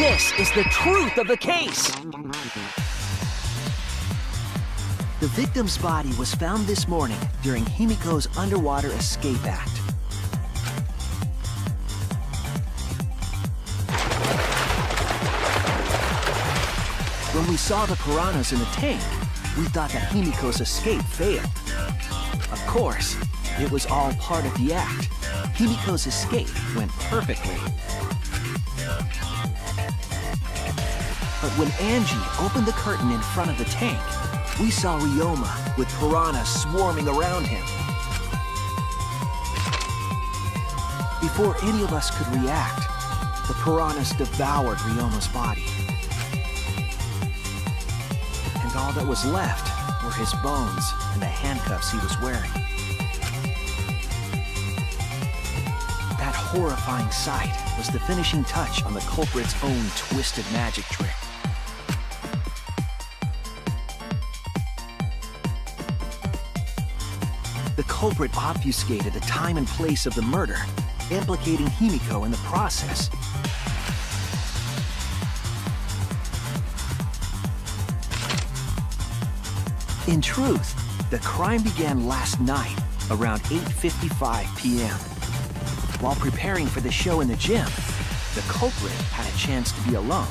This is the truth of the case! The victim's body was found this morning during Himiko's underwater escape act. When we saw the piranhas in the tank, we thought that Himiko's escape failed. Of course, it was all part of the act. Himiko's escape went perfectly. But when Angie opened the curtain in front of the tank, we saw Ryoma with piranhas swarming around him. Before any of us could react, the piranhas devoured Ryoma's body. And all that was left were his bones and the handcuffs he was wearing. That horrifying sight was the finishing touch on the culprit's own twisted magic trick. The culprit obfuscated the time and place of the murder, implicating Himiko in the process. In truth, the crime began last night, around 8:55 p.m. While preparing for the show in the gym, the culprit had a chance to be alone.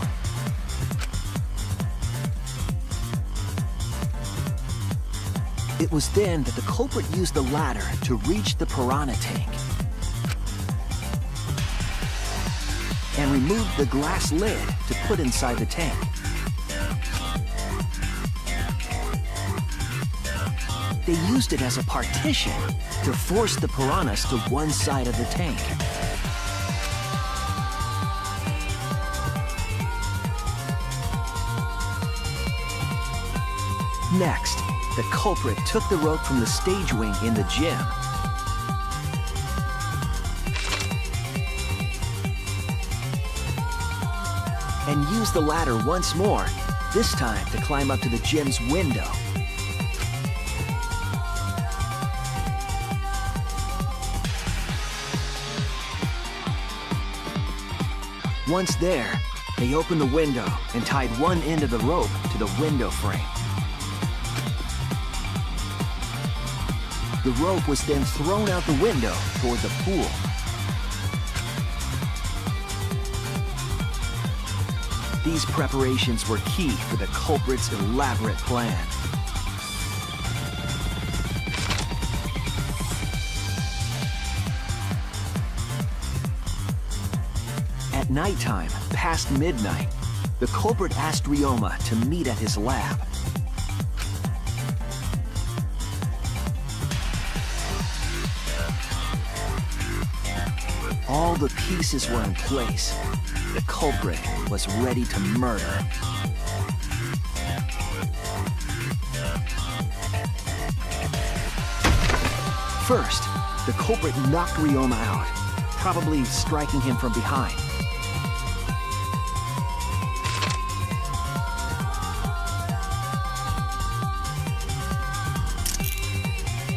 It was then that the culprit used the ladder to reach the piranha tank and removed the glass lid to put inside the tank. They used it as a partition to force the piranhas to one side of the tank. Next, the culprit took the rope from the stage wing in the gym and used the ladder once more, this time to climb up to the gym's window. Once there, they opened the window and tied one end of the rope to the window frame. The rope was then thrown out the window toward the pool. These preparations were key for the culprit's elaborate plan. At nighttime, past midnight, the culprit asked Ryoma to meet at his lab. All the pieces were in place. The culprit was ready to murder. First, the culprit knocked Ryoma out, probably striking him from behind.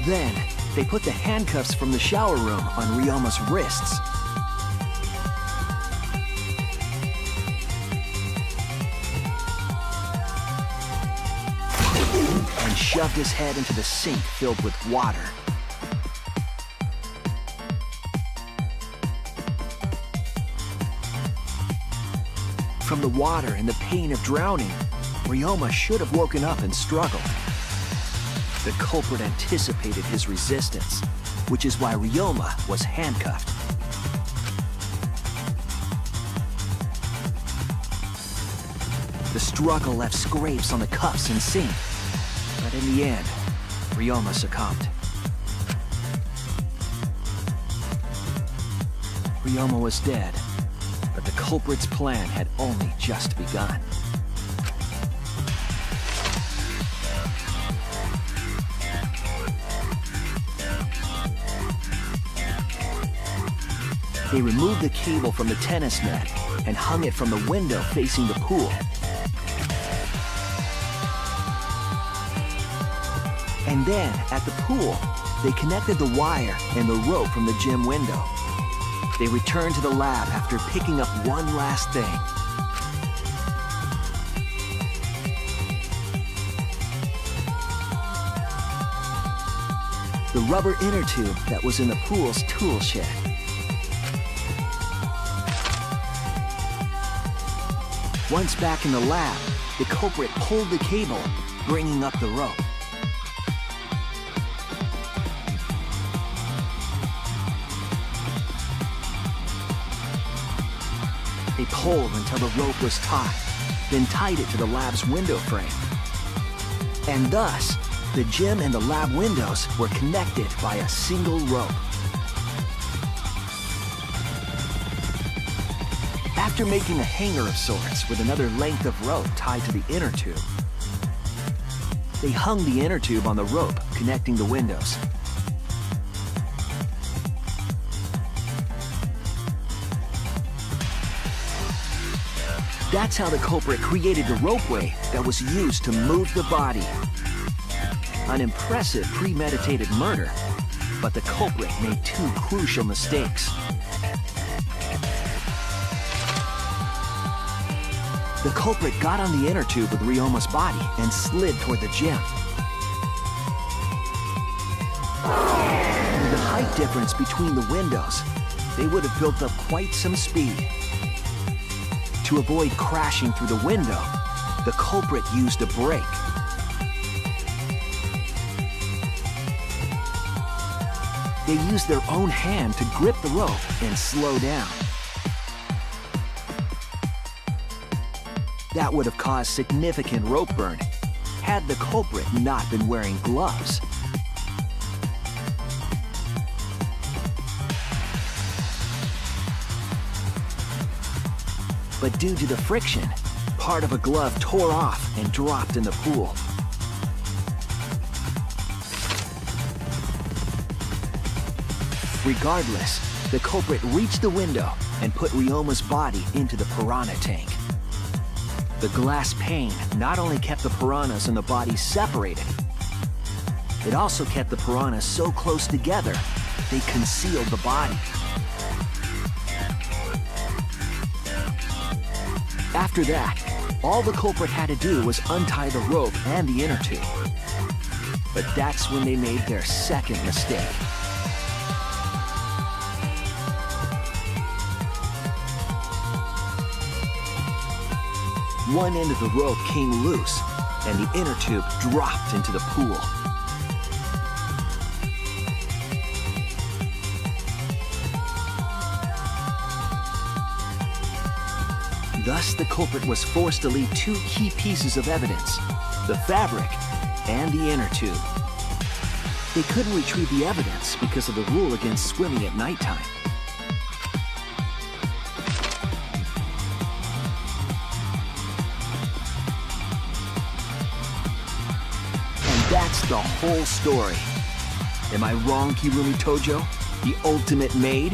Then, they put the handcuffs from the shower room on Ryoma's wrists. And shoved his head into the sink filled with water. From the water and the pain of drowning, Ryoma should have woken up and struggled. The culprit anticipated his resistance, which is why Ryoma was handcuffed. The struggle left scrapes on the cuffs and sink, but in the end, Ryoma succumbed. Ryoma was dead, but the culprit's plan had only just begun. They removed the cable from the tennis net and hung it from the window facing the pool. And then, at the pool, they connected the wire and the rope from the gym window. They returned to the lab after picking up one last thing: the rubber inner tube that was in the pool's tool shed. Once back in the lab, the culprit pulled the cable, bringing up the rope. They pulled until the rope was taut, then tied it to the lab's window frame. And thus, the gym and the lab windows were connected by a single rope. After making a hanger of sorts with another length of rope tied to the inner tube, they hung the inner tube on the rope connecting the windows. That's how the culprit created the ropeway that was used to move the body. An impressive premeditated murder, but the culprit made two crucial mistakes. The culprit got on the inner tube with Ryoma's body and slid toward the gym. With the height difference between the windows, they would have built up quite some speed. To avoid crashing through the window, the culprit used a brake. They used their own hand to grip the rope and slow down. That would have caused significant rope burn had the culprit not been wearing gloves. But due to the friction, part of a glove tore off and dropped in the pool. Regardless, the culprit reached the window and put Ryoma's body into the piranha tank. The glass pane not only kept the piranhas and the body separated, it also kept the piranhas so close together, they concealed the body. After that, all the culprit had to do was untie the rope and the inner tube. But that's when they made their second mistake. One end of the rope came loose, and the inner tube dropped into the pool. Thus, the culprit was forced to leave two key pieces of evidence, the fabric and the inner tube. They couldn't retrieve the evidence because of the rule against swimming at nighttime. That's the whole story. Am I wrong, Kirumi Tojo? The ultimate maid?